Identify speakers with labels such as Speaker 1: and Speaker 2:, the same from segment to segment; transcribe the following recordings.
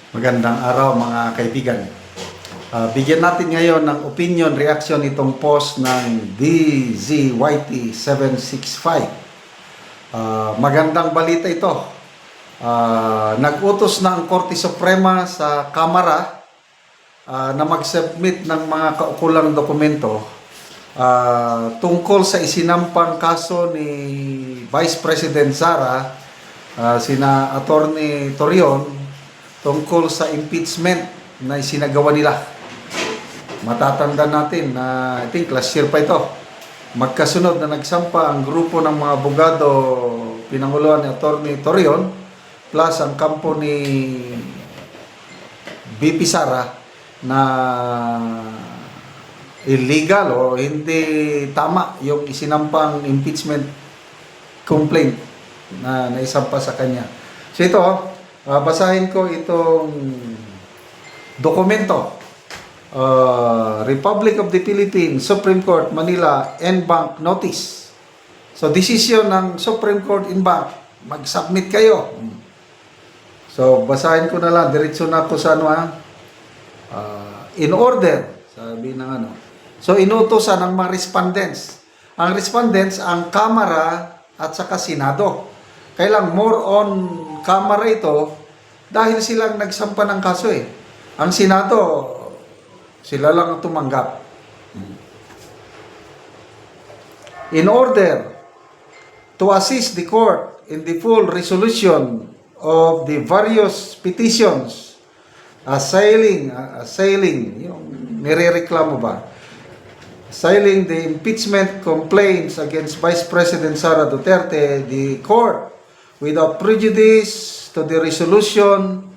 Speaker 1: Magandang araw mga kaibigan. Bigyan natin ngayon ng opinion, reaction itong post ng DZYT765. Magandang balita ito. Nag-utos na ang Korte Suprema sa Kamara na mag-submit ng mga kaukulang dokumento tungkol sa isinampang kaso ni Vice President Sara, sina Attorney Torion, tungkol sa impeachment na isinagawa nila. Matatanda natin na I think last year pa ito. Magkasunod na nagsampa ang grupo ng mga abogado pinanguluan ni Attorney Torion plus ang kampo ni BP Sara na illegal o hindi tama yung isinampang impeachment complaint na naisampa sa kanya. So ito, basahin ko itong dokumento. Republic of the Philippines, Supreme Court, Manila, en banc notice. So, decision ng Supreme Court en banc. Mag-submit kayo. So, basahin ko na lang. Diretso na ako sa in order. Sabi ng ano. So, inutosan ng mga respondents. Ang respondents, ang Kamara at saka Senado. Kailang more on Kamara ito dahil silang nagsampa ng kaso eh. Ang Senado, sila lang ang tumanggap. In order to assist the court in the full resolution of the various petitions assailing, yung nirereklamo ba? Assailing the impeachment complaints against Vice President Sara Duterte, the court, without prejudice to the resolution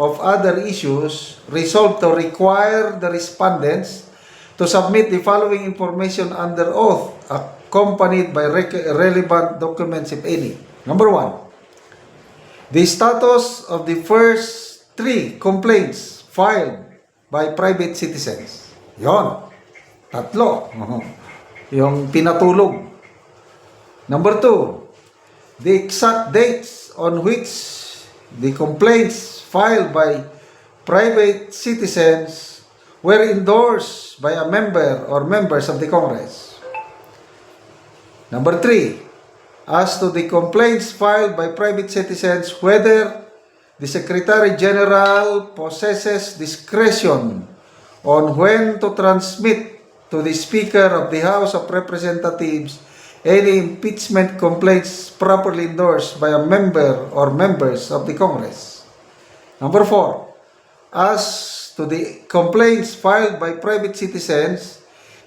Speaker 1: of other issues, resolved to require the respondents to submit the following information under oath, accompanied by relevant documents, if any. Number 1, the status of the first 3 complaints filed by private citizens. Yon, 3. Yung pinatulog. Number 2, the exact dates on which the complaints filed by private citizens were endorsed by a member or members of the Congress. Number 3, as to the complaints filed by private citizens, whether the Secretary General possesses discretion on when to transmit to the Speaker of the House of Representatives any impeachment complaints properly endorsed by a member or members of the Congress. Number 4, as to the complaints filed by private citizens,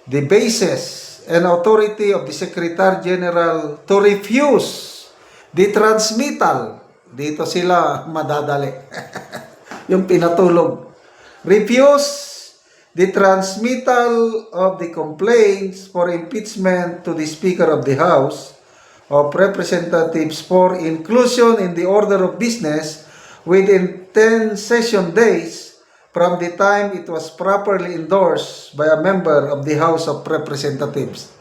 Speaker 1: the basis and authority of the Secretary General to refuse the transmittal. Dito sila madadali. Yung pinatulog. Refuse the transmittal of the complaints for impeachment to the Speaker of the House of Representatives for inclusion in the order of business within 10 session days from the time it was properly endorsed by a member of the House of Representatives.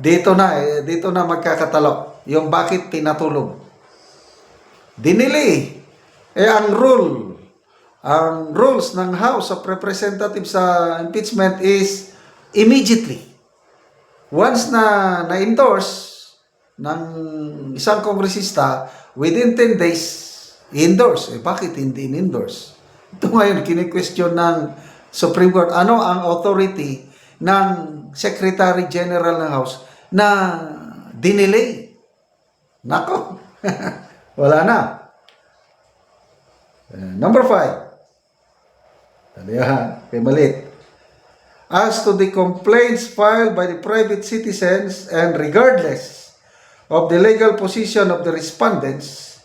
Speaker 1: dito na magkakatalo. Yung bakit pinatulog. Dinili. Ang rules ng House of Representatives sa impeachment is immediately. Once na na-endorse ng isang kongresista, within 10 days, i-endorse. Bakit hindi in-endorse? Ito ngayon, kini-question ng Supreme Court, ano ang authority ng Secretary General ng House na dinelay? Nako, wala na. Number 5. Kay malit. As to the complaints filed by the private citizens and regardless of the legal position of the respondents,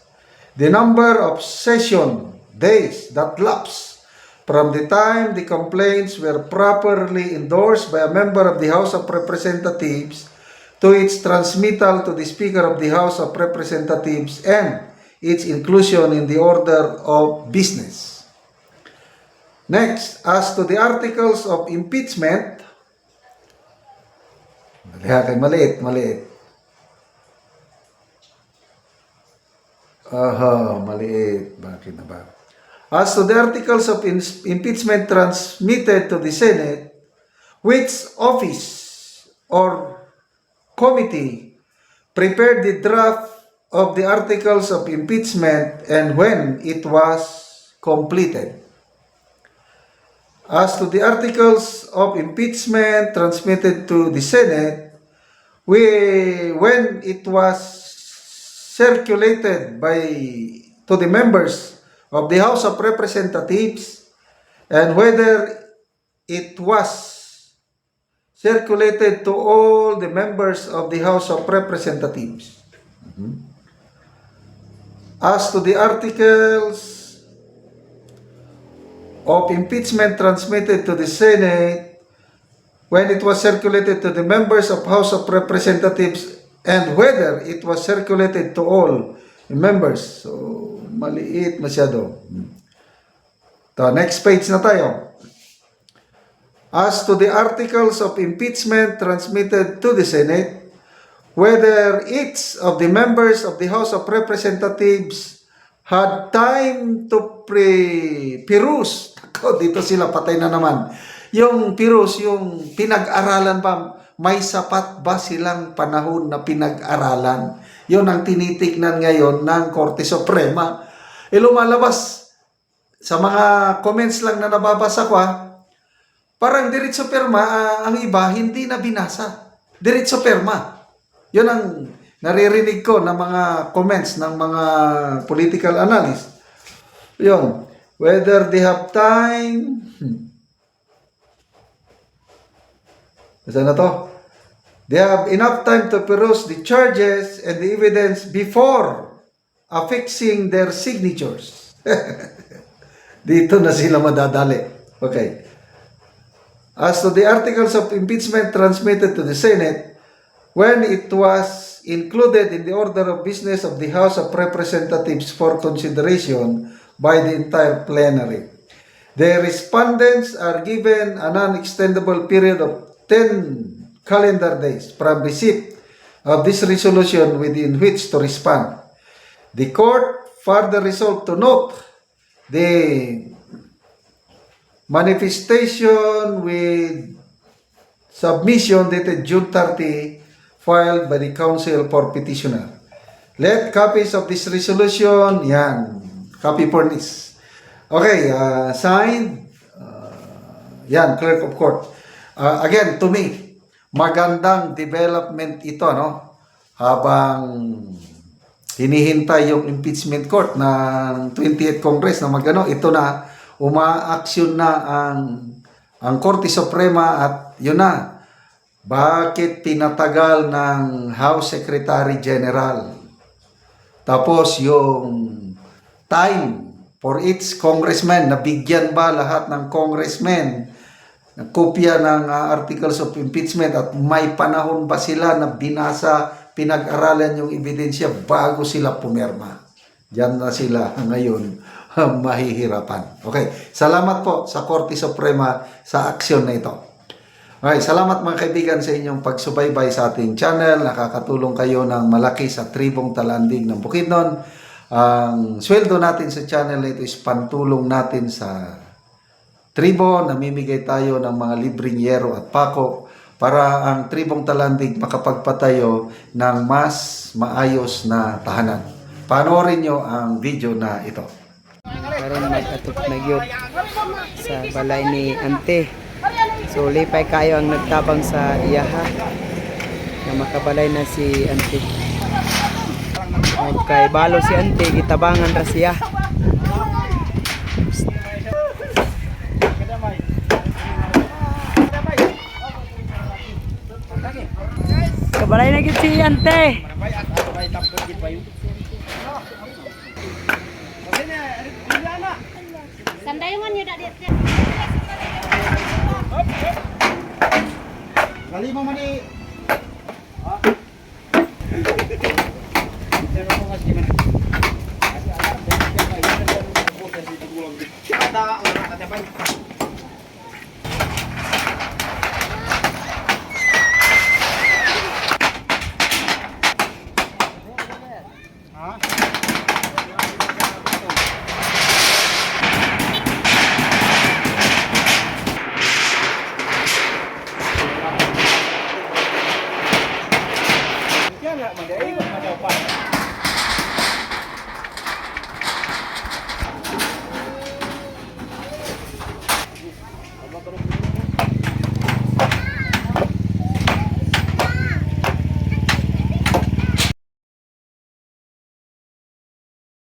Speaker 1: the number of session days that lapse from the time the complaints were properly endorsed by a member of the House of Representatives to its transmittal to the Speaker of the House of Representatives and its inclusion in the order of business. Next, as to the articles of impeachment, maliit. Maliit. Bakit na ba? As to the articles of impeachment transmitted to the Senate, which office or committee prepared the draft of the articles of impeachment and when it was completed. As to the articles of impeachment transmitted to the Senate, when it was circulated to the members of the House of Representatives and whether it was circulated to all the members of the House of Representatives. As to the articles of impeachment transmitted to the Senate, when it was circulated to the members of House of Representatives and whether it was circulated to all the members. So, maliit masyado. Next page na tayo. As to the articles of impeachment transmitted to the Senate, whether each of the members of the House of Representatives had time to peruse. Dito sila, patay na naman. Yung peruse, yung pinag-aralan pa, may sapat ba silang panahon na pinag-aralan? Yun ang tinitignan ngayon ng Korte Suprema. Lumalabas sa mga comments lang na nababasa ko, parang diretso perma, ang iba hindi na binasa. Diretso perma. Yun ang naririnig ko ng mga comments ng mga political analysts. Yun. Whether they have time. Basta na to. They have enough time to peruse the charges and the evidence before affixing their signatures. Dito na sila madadali. Okay. As to the articles of impeachment transmitted to the Senate, when it was included in the order of business of the House of Representatives for consideration by the entire plenary, the respondents are given a non-extendable period of 10 calendar days from receipt of this resolution within which to respond. The court further resolved to note the manifestation with submission dated June 30 filed by the counsel for petitioner. Let copies of this resolution, yan, copy for this. Okay, signed, yan, clerk of court. Again, to me, magandang development ito, no? Habang hinihintay yung impeachment court ng 20th Congress na magano, ito na, umaaksyon na ang Korte Suprema at yun na. Bakit pinatagal ng House Secretary General? Tapos yung time for each congressman, nabigyan ba lahat ng congressmen ng kopya ng articles of impeachment at may panahon ba sila na binasa, pinag-aralan yung ebidensya bago sila pumirma? Diyan na sila ngayon mahihirapan. Okay, salamat po sa Korte Suprema sa aksyon na ito. Okay, salamat mga kaibigan sa inyong pagsubaybay sa ating channel. Nakakatulong kayo ng malaki sa tribong Talandig ng Bukidnon. Ang sweldo natin sa channel na ito is pantulong natin sa tribo. Namimigay tayo ng mga libreng yero at pako para ang tribong Talandig makapagpatayo ng mas maayos na tahanan. Panoorin nyo ang video na ito.
Speaker 2: Karon mag-atok na gyud sa balay ni Ante. So lipay kayo ang nagtabang sa iyaha na makabalay na si Ante. Kay balo si Ante, gitabangan ra siya. Kabalay na gyud si Ante.
Speaker 3: Sandayan nyo dak dia.
Speaker 1: Kali mo mani.
Speaker 4: man dai.